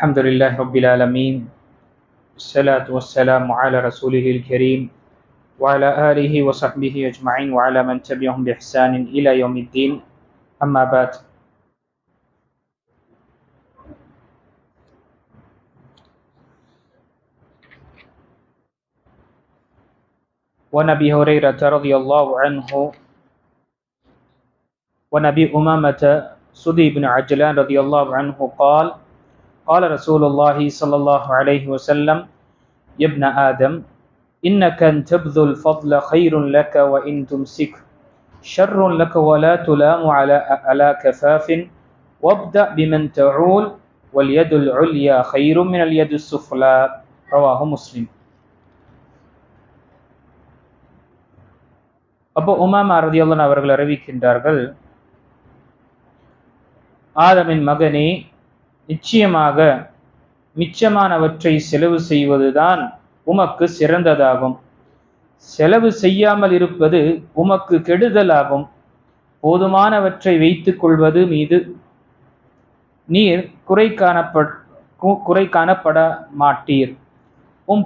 الحمد لله رب العالمين والصلاة والسلام على رسوله الكريم وعلى آله وصحبه أجمعين وعلى من تبعهم بإحسان إلى يوم الدين أما بعد ونبي هريرة رضي الله عنه ونبي أمامة سدي بن عجلان رضي الله عنه قال قال رسول الله صلى الله عليه وسلم يا ابن آدم إنك أن تبذل الفضل خير لك وإن تمسك شر لك ولا تلام على كفاف وابدأ بمن تعول واليد العليا خير من اليد السفلى رواه مسلم. Abu Umama ரலியல்லாஹு அன்ஹு அவர்கள் அறிவிக்கின்றார்கள், ஆதமின் மகனே, நிச்சயமாக மிச்சமானவற்றை செலவு செய்வதுதான் உமக்கு சிறந்ததாகும். செலவு செய்யாமல் இருப்பது உமக்கு கெடுதலாகும். போதுமானவற்றை வைத்துக் கொள்வது மீது நீர் குறை காணப்பட மாட்டீர்.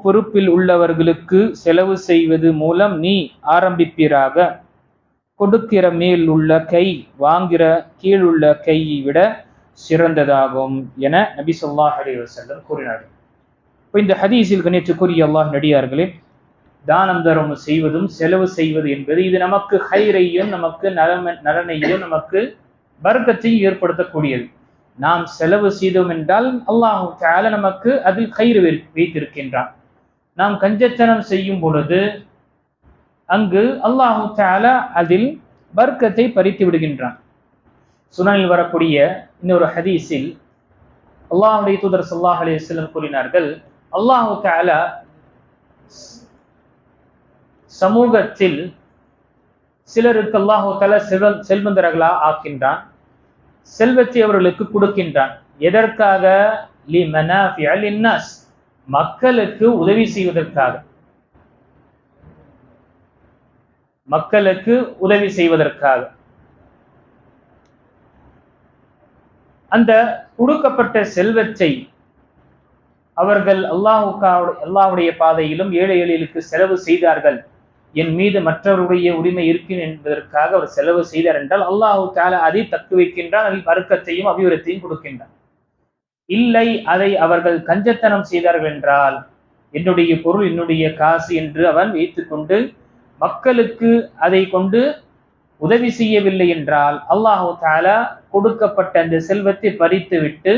பொறுப்பில் உள்ளவர்களுக்கு செலவு செய்வது மூலம் நீ ஆரம்பிப்பீராக. கொடுக்கிற மேல் உள்ள கை வாங்கிற கீழுள்ள கையை விட சிறந்ததாகும் என நபி ஸல்லல்லாஹு அலைஹி வஸல்லம் கூறினார். இந்த ஹதீஸில் கண்ணியத்துக்குரிய அல்லாஹ் நடிகார்களே, தானம் தர்மம் செய்வதும் செலவு செய்வது என்பது இது நமக்கு ஹைரையும் நமக்கு நலனையும் நமக்கு பரக்கத்தையும் ஏற்படுத்தக்கூடியது. நாம் செலவு செய்தோம் என்றால் அல்லாஹ் தஆலா நமக்கு அதில் ஹைர் வைத்திருக்கின்றான். நாம் கஞ்சத்தனம் செய்யும் பொழுது அங்கு அல்லாஹ் தஆலா அதில் பரக்கத்தை பறித்து விடுகின்றான். சுனனில் வரக்கூடிய இன்னொரு ஹதீஸில் அல்லாஹ்வுடைய தூதர் ஸல்லல்லாஹு அலைஹி வஸல்லம் கூறினார்கள், அல்லாஹ் தஆலா சமூகத்தில் சிலருக்கு அல்லாஹ் தஆலா செல்வந்தர்களா ஆக்கின்றான், செல்வத்தை அவர்களுக்கு கொடுக்கின்றான். எதற்காக? லிமனாஃபிஅ லின்னாஸ், மக்களுக்கு உதவி செய்வதற்காக. மக்களுக்கு உதவி செய்வதற்காக அந்த கொடுக்கப்பட்ட செல்வத்தை அவர்கள் அல்லாஹ்வுடைய பாதையிலும் ஏழை எளியலுக்கு செலவு செய்தார்கள். என் மீது மற்றவருடைய உரிமை இருக்கிறது என்பதற்காக அவர் செலவு செய்தார் என்றால் அல்லாஹ் தஆலா அதை தக்க வைக்கின்றான், அதில் பரக்கத்தையும் அபிவிருத்தியும் கொடுக்கின்றான். இல்லை, அதை அவர்கள் கஞ்சத்தனம் செய்தார்கள் என்றால் என்னுடைய பொருள் என்னுடைய காசு என்று அவன் வைத்துக்கொண்டு மக்களுக்கு அதை கொண்டு உதவி செய்யவில்லை என்றால் அல்லாஹ் தஆலா கொடுக்கப்பட்ட அந்த செல்வத்தை பறித்து விட்டு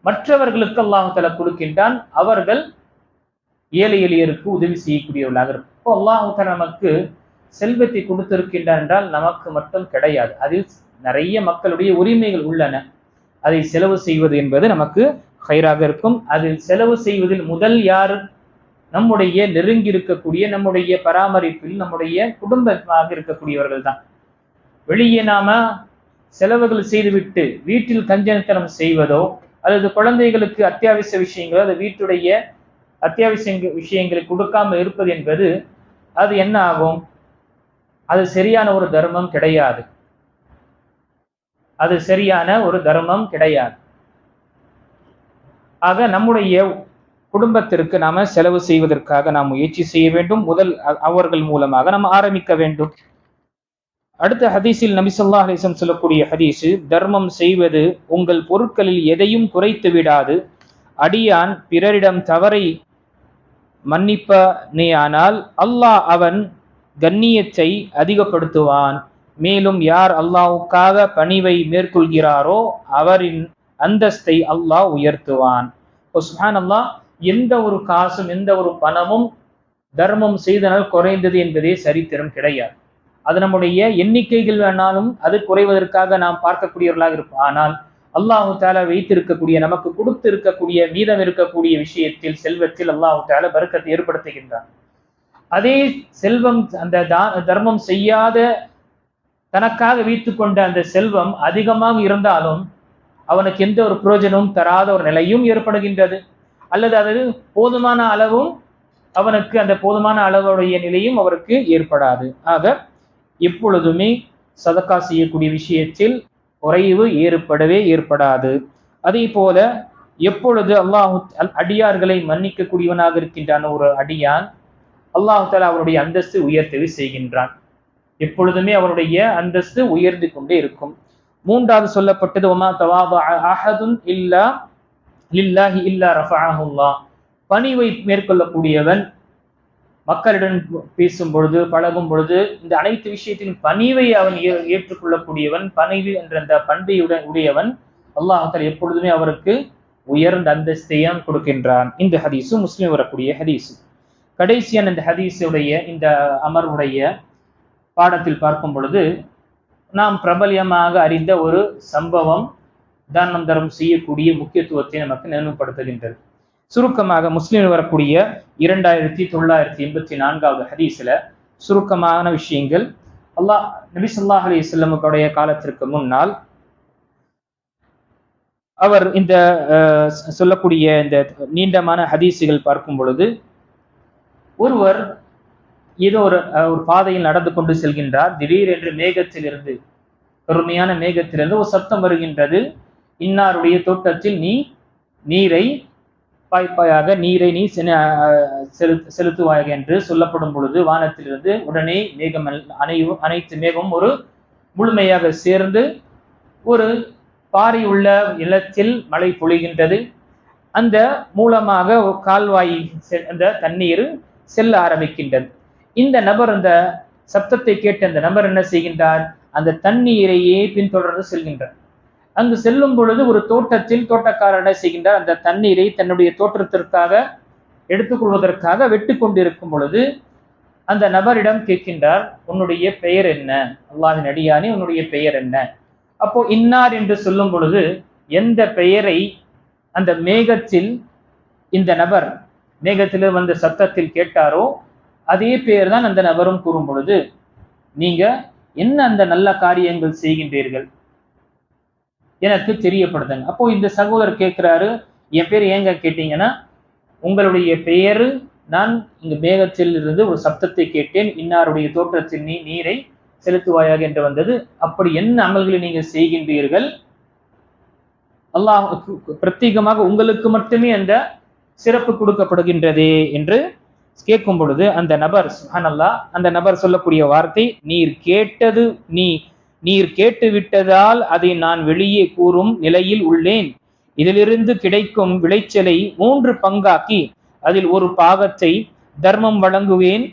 மற்றவர்களுக்கு அல்லாஹ் தஆலா கொடுக்கின்றான். அவர்கள் ஏழை எளியருக்கு உதவி செய்யக்கூடியவர்களாக இருக்கும். இப்போ அல்லாஹ் தஆலா நமக்கு செல்வத்தை கொடுத்திருக்கின்றான் என்றால் நமக்கு மட்டும் கிடையாது, அதில் நிறைய மக்களுடைய உரிமைகள் உள்ளன. அதை செலவு செய்வது என்பது நமக்கு ஹைராக இருக்கும். அதில் செலவு செய்வதில் முதல் யார்? நம்முடைய நெருங்கி இருக்கக்கூடிய, நம்முடைய பராமரிப்பில் நம்முடைய குடும்பமாக இருக்கக்கூடியவர்கள் தான். வெளியே நாம செலவுகள் செய்துவிட்டு வீட்டில் கஞ்சத்தனம் செய்வதோ அல்லது குழந்தைகளுக்கு அத்தியாவசிய விஷயங்களோ அது வீட்டுடைய அத்தியாவசிய விஷயங்களை கொடுக்காமல் இருப்பது என்பது அது என்ன ஆகும்? அது சரியான ஒரு தர்மம் கிடையாது. அது சரியான ஒரு தர்மம் கிடையாது. ஆக நம்முடைய குடும்பத்திற்கு நாம செலவு செய்வதற்காக நாம் முயற்சி செய்ய வேண்டும். முதல் அவர்கள் மூலமாக நாம் ஆரம்பிக்க வேண்டும். அடுத்த ஹதீஸில் நபி ஸல்லல்லாஹு அலைஹி வஸல்லம் சொல்லக்கூடிய ஹதீஸ், தர்மம் செய்வது உங்கள் பொருட்களில் எதையும் குறைத்து விடாது. அடியான் பிறரிடம் தவறை மன்னிப்பனேயானால் அல்லாஹ் அவன் கண்ணியத்தை அதிகப்படுத்துவான். மேலும் யார் அல்லாஹ்வுக்காக பணிவை மேற்கொள்கிறாரோ அவரின் அந்தஸ்தை அல்லாஹ் உயர்த்துவான். சுப்ஹானல்லாஹ், எந்த ஒரு காசும் எந்த ஒரு பணமும் தர்மம் செய்தனால் குறைந்தது என்பதே சரித்திரம் கிடையாது. அது நம்முடைய எண்ணிக்கைகள் வேணாலும் அது குறைவதற்காக நாம் பார்க்கக்கூடியவர்களாக இருப்போம். ஆனால் அல்லாஹ் தஆலா வைத்திருக்கக்கூடிய, நமக்கு கொடுத்து இருக்கக்கூடிய, மீதம் இருக்கக்கூடிய விஷயத்தில், செல்வத்தில் அல்லாஹ் தஆலா பரக்கத்தை ஏற்படுத்துகின்றான். அதே செல்வம் அந்த தர்மம் செய்யாத தனக்காக வைத்துக் கொண்ட அந்த செல்வம் அதிகமாக இருந்தாலும் அவனுக்கு எந்த ஒரு பிரயோஜனமும் தராத ஒரு நிலையும் ஏற்படுகின்றது. அல்லது அது போதுமான அளவும் அவனுக்கு அந்த போதுமான அளவுடைய நிலையும் அவருக்கு ஏற்படாது. ஆக எப்பொழுதுமே சதக்கா செய்யக்கூடிய விஷயத்தில் குறைவு ஏற்படவே ஏற்படாது. அதே போல எப்பொழுது அல்லாஹ் அடியார்களை மன்னிக்க கூடியவனாக இருக்கின்றான் ஒரு அடியான், அல்லாஹ் தஆலா அவருடைய அந்தஸ்து உயர்த்தவே செய்கின்றான். எப்பொழுதுமே அவருடைய அந்தஸ்து உயர்ந்து கொண்டே இருக்கும். மூன்றாவது சொல்லப்பட்டது வமா தவாதஅ அஹதுன் இல்லா லில்லாஹி இல்லா ரஃபஅஹுல்லாஹ். பணிவை மேற்கொள்ளக்கூடியவன், மக்களிடம் பேசும் பொழுது பழகும் பொழுது இந்த அனைத்து விஷயத்திலும் பணிவை அவன் ஏற்றுக்கொள்ளக்கூடியவன், பணிவு என்ற அந்த பண்பை உடையவன், அல்லாஹ் தஆலா எப்பொழுதுமே அவருக்கு உயர்ந்த அந்தஸ்தையும் கொடுக்கின்றான். இந்த ஹதீஸு முஸ்லிம் வரக்கூடிய ஹதீஸ். கடைசியான இந்த ஹதீஸுடைய இந்த அமர்வுடைய பாடத்தில் பார்க்கும் பொழுது நாம் பிரபல்யமாக அறிந்த ஒரு சம்பவம் தானம் தரம் செய்யக்கூடிய முக்கியத்துவத்தை நமக்கு நினைவுபடுத்துகின்றது. சுருக்கமாக முஸ்லிம் வரக்கூடிய 2984வது ஹதீஸ்ல சுருக்கமான விஷயங்கள். நபி ஸல்லல்லாஹு அலைஹி வஸல்லமுடைய காலத்திற்கு முன்னால் அவர் இந்த சொல்லக்கூடிய இந்த நீண்டமான ஹதீஸுகள் பார்க்கும் பொழுது, ஒருவர் ஏதோ ஒரு பாதையில் நடந்து கொண்டு செல்கின்றார். திடீரென்று மேகத்திலிருந்து, கருமையான மேகத்திலிருந்து ஒரு சத்தம் வருகின்றது, இன்னாருடைய தோட்டத்தில் நீரை பாய்ப்பாயாக நீரை நீ செலுத்துவாயாக என்று சொல்லப்படும் பொழுது வானத்திலிருந்து உடனே மேகம் அனைத்து மேகம் ஒரு முழுமையாக சேர்ந்து ஒரு பாறை உள்ள நிலத்தில் மழை பொழிகின்றது. அந்த மூலமாக கால்வாய் அந்த தண்ணீர் செல்ல ஆரம்பிக்கின்றது. இந்த நபர் அந்த சப்தத்தை கேட்டு அந்த நபர் என்ன செய்கின்றார், அந்த தண்ணீரையே பின்தொடர்ந்து செல்கின்றார். அங்கு செல்லும் பொழுது ஒரு தோட்டத்தில் தோட்டக்காரர் என்ன செய்கின்றார், அந்த தண்ணீரை தன்னுடைய தோற்றத்திற்காக எடுத்துக்கொள்வதற்காக வெட்டு கொண்டிருக்கும் பொழுது அந்த நபரிடம் கேட்கின்றார், உன்னுடைய பெயர் என்ன, அல்லாஹ்வின் அடியானே உன்னுடைய பெயர் என்ன? அப்போ இன்னார் என்று சொல்லும் பொழுது எந்த பெயரை அந்த மேகத்தில் இந்த நபர் மேகத்தில் வந்த சத்தத்தில் கேட்டாரோ அதே பெயர் தான் அந்த நபரும் கூறும் பொழுது, நீங்க என்ன அந்த நல்ல காரியங்கள் செய்கின்றீர்கள் எனக்கு தெரியப்படுத்துங்க. அப்போ இந்த சகோதரர் கேட்கிறாரு, என் பேர் ஏங்க கேட்டீங்கன்னா, உங்களுடைய பெயரு நான் இங்கு மேகத்தில் இருந்து ஒரு சப்தத்தை கேட்டேன், இன்னாருடைய தோற்றத்தில் நீரை செலுத்துவாயாக என்று வந்தது. அப்படி என்ன அமல்களை நீங்கள் செய்கின்றீர்கள், அல்லாஹ் பிரத்யேகமாக உங்களுக்கு மட்டுமே அந்த சிறப்பு கொடுக்கப்படுகின்றதே என்று கேட்கும் பொழுது அந்த நபர் சுப்ஹானல்லாஹ், அந்த நபர் சொல்லக்கூடிய வார்த்தை, நீர் கேட்டு விட்டதால் அதை நான் வெளியே கூறும் நிலையில் உள்ளேன். இதிலிருந்து கிடைக்கும் விளைச்சலை 3 பங்காக்கி அதில் ஒரு பாகத்தை தர்மம் வழங்குவேன்,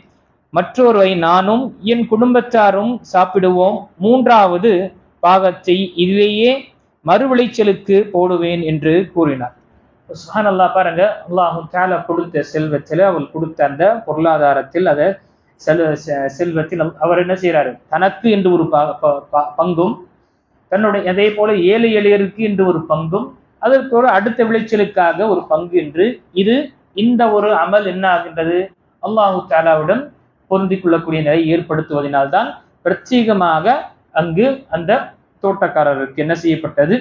மற்றொருவை நானும் என் குடும்பத்தாரும் சாப்பிடுவோம், 3வது பாகத்தை இதிலேயே மறு விளைச்சலுக்கு போடுவேன் என்று கூறினார். சுப்ஹானல்லாஹ், பாருங்க, அல்லாஹ் தஆலா கொடுத்த செல்வத்தில், அவள் கொடுத்த அந்த பொருளாதாரத்தில், அதை செல்வத்தில் அவர் என்ன செய்யறாரு, தனக்கு என்று ஒரு பங்கும், தன்னுடைய அதே போல ஏழை எளியருக்கு என்று ஒரு பங்கும், அதற்கு அடுத்த விளைச்சலுக்காக ஒரு பங்கு என்று, இந்த ஒரு அமல் என்ன ஆகின்றது, அல்லாஹு தஆலாவுடன் பொருந்திக் கொள்ளக்கூடிய நிலை ஏற்படுத்துவதனால்தான் பிரத்யேகமாக அங்கு அந்த தோட்டக்காரருக்கு என்ன செய்யப்பட்டது,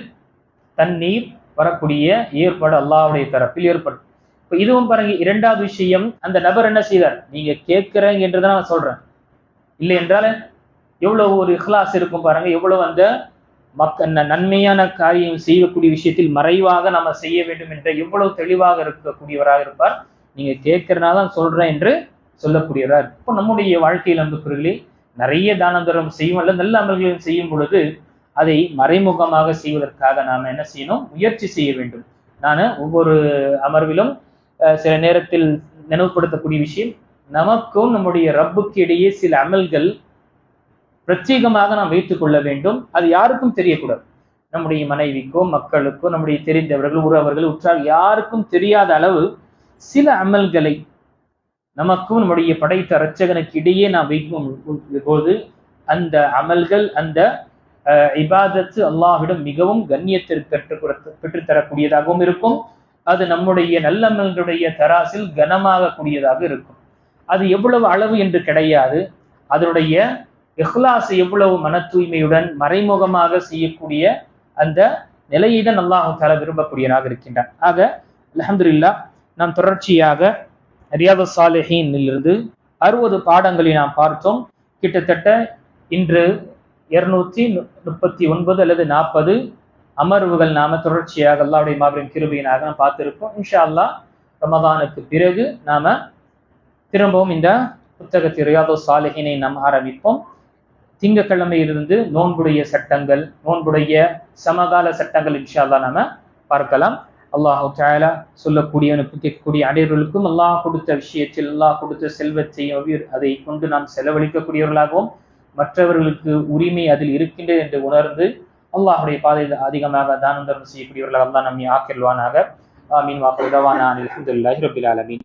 தண்ணீர் வரக்கூடிய ஏற்பாடு அல்லாஹ்வுடைய தரப்பில் ஏற்படும். இப்ப இதுவும் பாருங்க, 2வது விஷயம், அந்த நபர் என்ன செய்தார், நீங்க கேட்கிறேங்க என்றுதான் நான் சொல்றேன், இல்லை என்றால் எவ்வளவு ஒரு இஹ்லாஸ் இருக்கும் பாருங்க, எவ்வளவு அந்த நன்மையான காரியம் செய்யக்கூடிய விஷயத்தில் மறைவாக நம்ம செய்ய வேண்டும் என்ற எவ்வளவு தெளிவாக இருக்கக்கூடியவராக இருப்பார். நீங்க கேட்கிறனால தான் சொல்றேன் என்று சொல்லக்கூடியவரார். இப்போ நம்முடைய வாழ்க்கையில் அன்புக்குரியவர்களே, நிறைய தான தர்மம் செய்யும் அல்ல நல்ல அமல்களையும் செய்யும் பொழுது அதை மறைமுகமாக செய்வதற்காக நாம என்ன செய்யணும், முயற்சி செய்ய வேண்டும். நான் ஒவ்வொரு அமர்விலும் சில நேரத்தில் நினைவுபடுத்தக்கூடிய விஷயம், நமக்கும் நம்முடைய ரப்புக்கு இடையே சில அமல்கள் பிரத்யேகமாக நாம் வைத்துக் கொள்ள வேண்டும். அது யாருக்கும் தெரியக்கூடாது. நம்முடைய மனைவிக்கோ மக்களுக்கோ நம்முடைய தெரிந்தவர்கள் உறவர்கள் உற்றார் யாருக்கும் தெரியாத அளவு சில அமல்களை நமக்கும் நம்முடைய படைத்த இரட்சகனுக்கு இடையே நாம் வைக்கும் போது அந்த அமல்கள், அந்த இபாதத்து அல்லாஹ்விடம் மிகவும் கண்ணியத்திற்கு பெற்றுத்தரக்கூடியதாகவும் இருக்கும். அது நம்முடைய நல்லமல்களுடைய தராசில் கனமாக கூடியதாக இருக்கும். அது எவ்வளவு அளவு என்று கிடையாது, அதனுடைய இஹ்லாஸ் எவ்வளவு மன தூய்மையுடன் மறைமுகமாக செய்யக்கூடிய அந்த நிலையை தான் அல்லாஹ் தஆலா விரும்பக்கூடியவனாக இருக்கின்றான். ஆக அல்ஹம்துலில்லாஹ், நாம் தொடர்ச்சியாக ரியாதுஸ் ஸாலிஹீனிலிருந்து 60 பாடங்களை நாம் பார்த்தோம். கிட்டத்தட்ட இன்று 239 அல்லது 40 அமர்வுகள் நாம தொடர்ச்சியாக அல்லாஹ்வுடைய மாபெரும் கிருபையினாக நாம் பார்த்திருப்போம். இன்ஷா அல்லாஹ் ரமதானுக்கு பிறகு நாம திரும்பவும் இந்த புத்தகத்தை ரியாதோ சாலிஹினை நாம் ஆரம்பிப்போம். திங்கட்கிழமையிலிருந்து நோன்புடைய சட்டங்கள், நோன்புடைய சமகால சட்டங்கள் இன்ஷா அல்லாஹ் நாம பார்க்கலாம். அல்லாஹு தஆலா சொல்லக்கூடியவனுக்கு கேட்கக்கூடிய அனைவர்களுக்கும் அல்லாஹ் கொடுத்த விஷயத்தில் அல்லாஹ் கொடுத்த செல்வத்தை அதை கொண்டு நாம் செலவழிக்கக்கூடியவர்களாகவும் மற்றவர்களுக்கு உரிமை அதில் இருக்கின்றது என்று உணர்ந்து அல்லாஹுடைய பாதையில் அதிகமாக தானம் தர்மம் செய்யக்கூடியவர்களாக அல்லாஹ் நம்மை ஆக்கிடுவானாக. ஆமீன். வாஹிரு தஅவானா அல்ஹம்துலில்லாஹி ரப்பில் ஆலமீன்.